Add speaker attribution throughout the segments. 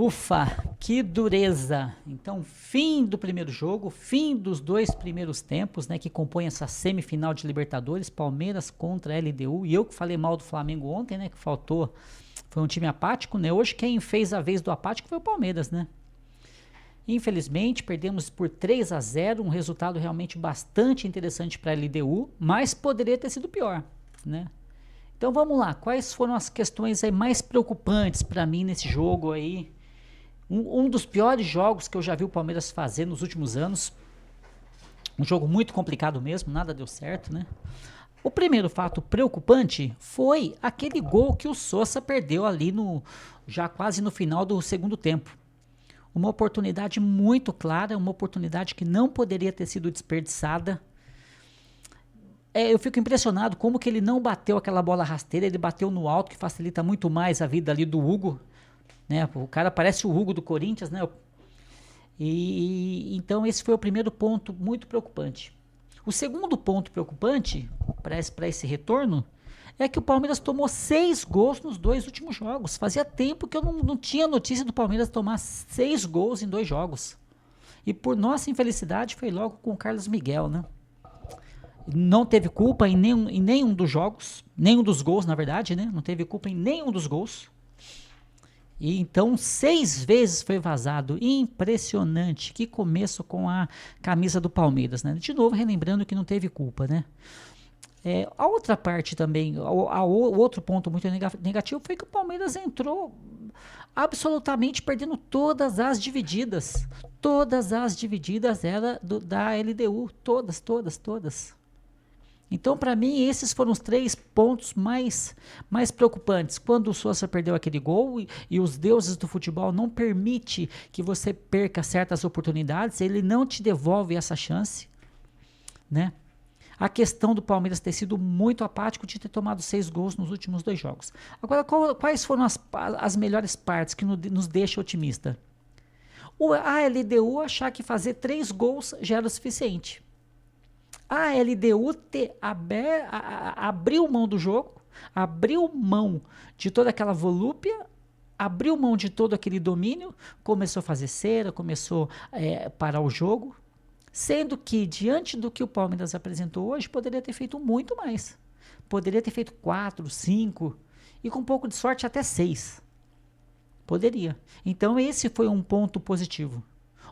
Speaker 1: Ufa, que dureza! Então, fim do primeiro jogo, fim dos dois primeiros tempos, né, que compõem essa semifinal de Libertadores, Palmeiras contra a LDU. E eu que falei mal do Flamengo ontem, né, que faltou, foi um time apático, né? Hoje quem fez a vez do apático foi o Palmeiras, né? Infelizmente, perdemos por 3-0, um resultado realmente bastante interessante para a LDU, mas poderia ter sido pior, né? Então vamos lá, quais foram as questões aí mais preocupantes para mim nesse jogo aí? Um dos piores jogos que eu já vi o Palmeiras fazer nos últimos anos. Um jogo muito complicado mesmo, nada deu certo, né? O primeiro fato preocupante foi aquele gol que o Sosa perdeu ali já quase no final do segundo tempo. Uma oportunidade muito clara, uma oportunidade que não poderia ter sido desperdiçada. Eu fico impressionado como que ele não bateu aquela bola rasteira, ele bateu no alto, que facilita muito mais a vida ali do Hugo, né? O cara parece o Hugo do Corinthians, né? Então esse foi o primeiro ponto muito preocupante. O segundo ponto preocupante para esse retorno é que o Palmeiras tomou 6 gols nos 2 últimos jogos. Fazia tempo que eu não tinha notícia do Palmeiras tomar 6 gols em 2 jogos. E por nossa infelicidade foi logo com o Carlos Miguel, né? Não teve culpa em nenhum dos jogos, nenhum dos gols, na verdade, né? Não teve culpa em nenhum dos gols. E então 6 vezes foi vazado. Impressionante. Que começo com a camisa do Palmeiras, né? De novo, relembrando que não teve culpa, né? A outra parte também, o outro ponto muito negativo foi que o Palmeiras entrou absolutamente perdendo todas as divididas. Todas as divididas era da LDU. Todas, todas, todas. Então, para mim, esses foram os 3 pontos mais preocupantes. Quando o Sosa perdeu aquele gol e os deuses do futebol não permitem que você perca certas oportunidades, ele não te devolve essa chance, né? A questão do Palmeiras ter sido muito apático de ter tomado 6 gols nos últimos 2 jogos. Agora, quais foram as melhores partes que nos deixam otimista? A LDU achar que fazer 3 gols já era o suficiente. A LDU abriu mão do jogo, abriu mão de toda aquela volúpia, abriu mão de todo aquele domínio, começou a fazer cera, começou a parar o jogo, sendo que, diante do que o Palmeiras apresentou hoje, poderia ter feito muito mais. Poderia ter feito 4, 5 e com um pouco de sorte até 6. Poderia. Então esse foi um ponto positivo.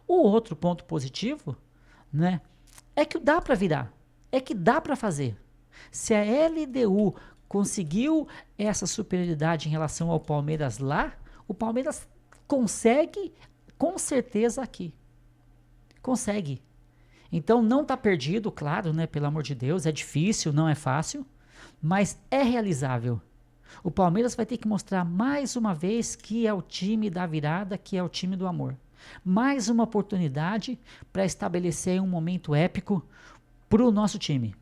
Speaker 1: O outro ponto positivo, né, é que dá para virar. É que dá para fazer. Se a LDU conseguiu essa superioridade em relação ao Palmeiras lá, o Palmeiras consegue com certeza aqui. Consegue. Então não está perdido, claro, né? Pelo amor de Deus, é difícil, não é fácil, mas é realizável. O Palmeiras vai ter que mostrar mais uma vez que é o time da virada, que é o time do amor. Mais uma oportunidade para estabelecer um momento épico para o nosso time.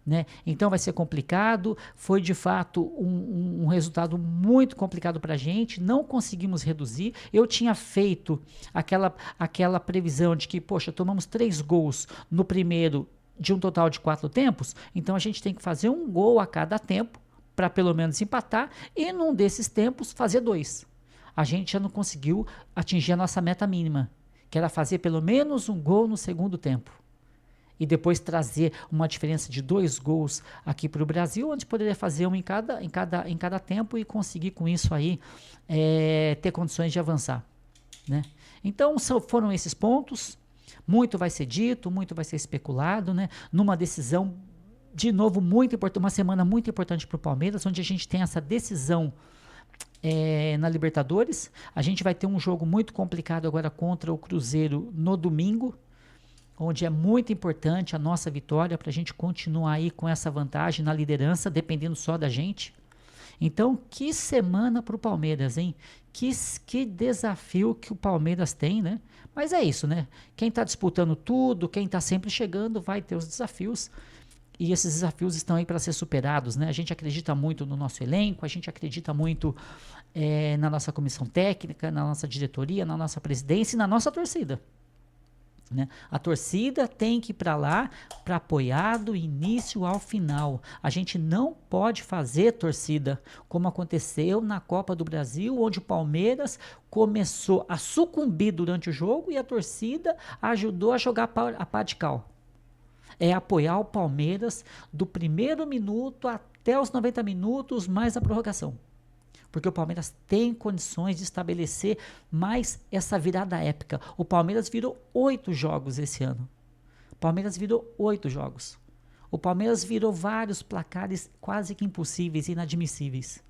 Speaker 1: Né? Então vai ser complicado, foi de fato um resultado muito complicado para a gente, não conseguimos reduzir. Eu tinha feito aquela previsão de que, poxa, tomamos 3 gols no primeiro de um total de 4 tempos, então a gente tem que fazer um gol a cada tempo para pelo menos empatar e num desses tempos fazer 2. A gente já não conseguiu atingir a nossa meta mínima, que era fazer pelo menos um gol no segundo tempo. E depois trazer uma diferença de 2 gols aqui para o Brasil, onde poderia fazer um em cada tempo e conseguir com isso aí ter condições de avançar. Né? Então foram esses pontos, muito vai ser dito, muito vai ser especulado, né? Numa decisão, de novo, muito importante, uma semana muito importante para o Palmeiras, onde a gente tem essa decisão na Libertadores. A gente vai ter um jogo muito complicado agora contra o Cruzeiro no domingo, onde é muito importante a nossa vitória para a gente continuar aí com essa vantagem na liderança, dependendo só da gente. Então, que semana para o Palmeiras, hein? Que desafio que o Palmeiras tem, né? Mas é isso, né? Quem está disputando tudo, quem está sempre chegando, vai ter os desafios. E esses desafios estão aí para ser superados, né? A gente acredita muito no nosso elenco, a gente acredita muito na nossa comissão técnica, na nossa diretoria, na nossa presidência e na nossa torcida. né? A torcida tem que ir para lá para apoiar do início ao final. A gente não pode fazer torcida como aconteceu na Copa do Brasil, onde o Palmeiras começou a sucumbir durante o jogo e a torcida ajudou a jogar a pá de cal. É apoiar o Palmeiras do primeiro minuto até os 90 minutos mais a prorrogação. Porque o Palmeiras tem condições de estabelecer mais essa virada épica. O Palmeiras virou 8 jogos esse ano. O Palmeiras virou 8 jogos. O Palmeiras virou vários placares quase que impossíveis, inadmissíveis.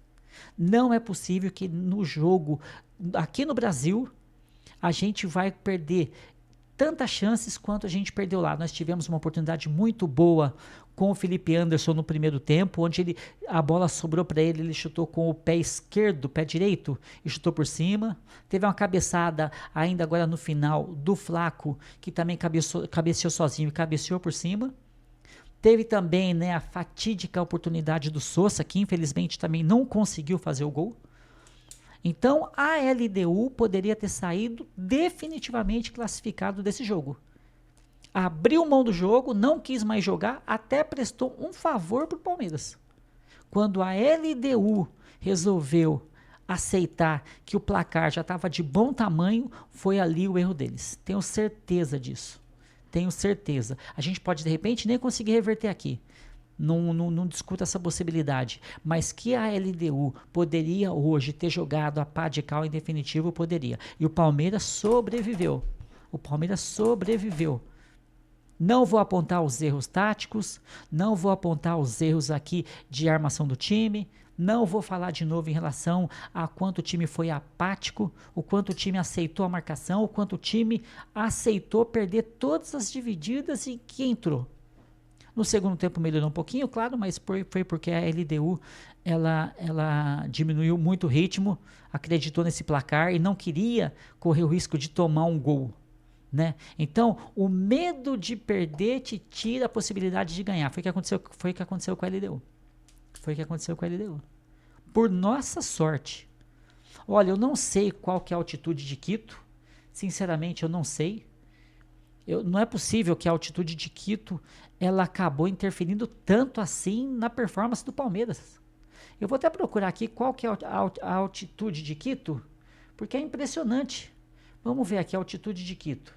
Speaker 1: Não é possível que no jogo, aqui no Brasil, a gente vai perder tantas chances quanto a gente perdeu lá. Nós tivemos uma oportunidade muito boa com o Felipe Anderson no primeiro tempo, onde a bola sobrou para ele, ele chutou com o pé esquerdo, pé direito, e chutou por cima. Teve uma cabeçada ainda agora no final do Flaco, que também cabeceou sozinho e cabeceou por cima. Teve também, né, a fatídica oportunidade do Sousa, que infelizmente também não conseguiu fazer o gol. Então, a LDU poderia ter saído definitivamente classificado desse jogo. Abriu mão do jogo, não quis mais jogar, até prestou um favor para o Palmeiras. Quando a LDU resolveu aceitar que o placar já estava de bom tamanho, foi ali o erro deles. Tenho certeza disso. Tenho certeza. A gente pode, de repente, nem conseguir reverter aqui. Não discuto essa possibilidade, mas que a LDU poderia hoje ter jogado a pá de cal em definitivo, poderia. E o Palmeiras sobreviveu. O Palmeiras sobreviveu. Não vou apontar os erros táticos, não vou apontar os erros aqui de armação do time, não vou falar de novo em relação a quanto o time foi apático, o quanto o time aceitou a marcação, o quanto o time aceitou perder todas as divididas e que entrou. No segundo tempo melhorou um pouquinho, claro, mas foi porque a LDU ela diminuiu muito o ritmo, acreditou nesse placar e não queria correr o risco de tomar um gol, né? Então, o medo de perder te tira a possibilidade de ganhar. Foi o que aconteceu com a LDU. Foi o que aconteceu com a LDU. Por nossa sorte. Olha, eu não sei qual que é a altitude de Quito. Sinceramente, eu não sei. Não é possível que a altitude de Quito ela acabou interferindo tanto assim na performance do Palmeiras. Eu vou até procurar aqui qual que é a altitude de Quito, porque é impressionante. Vamos ver aqui a altitude de Quito.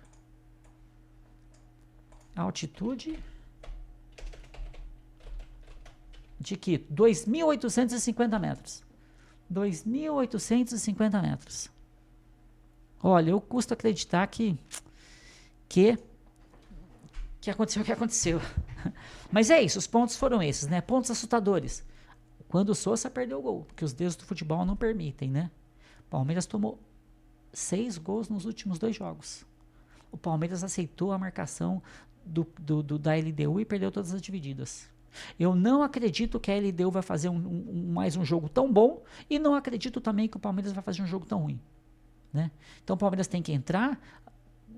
Speaker 1: A altitude de Quito, 2.850 metros. 2.850 metros. Olha, eu custo acreditar que aconteceu o que aconteceu. Mas é isso, os pontos foram esses, né? Pontos assustadores. Quando o Sousa perdeu o gol, porque os deuses do futebol não permitem, né? O Palmeiras tomou 6 gols nos últimos 2 jogos. O Palmeiras aceitou a marcação da LDU e perdeu todas as divididas. Eu não acredito que a LDU vai fazer mais um jogo tão bom e não acredito também que o Palmeiras vai fazer um jogo tão ruim, né? Então o Palmeiras tem que entrar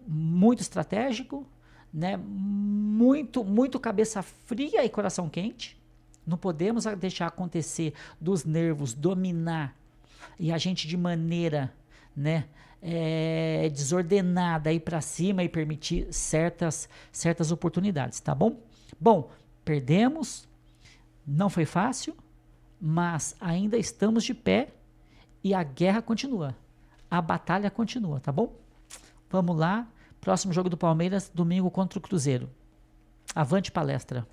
Speaker 1: muito estratégico, né? Muito cabeça fria e coração quente. Não podemos deixar acontecer dos nervos dominar e a gente de maneira, né, desordenada ir para cima e permitir certas oportunidades, tá bom? Bom, perdemos, não foi fácil, mas ainda estamos de pé e a guerra continua, a batalha continua, tá bom? Vamos lá, próximo jogo do Palmeiras, domingo contra o Cruzeiro. Avante palestra!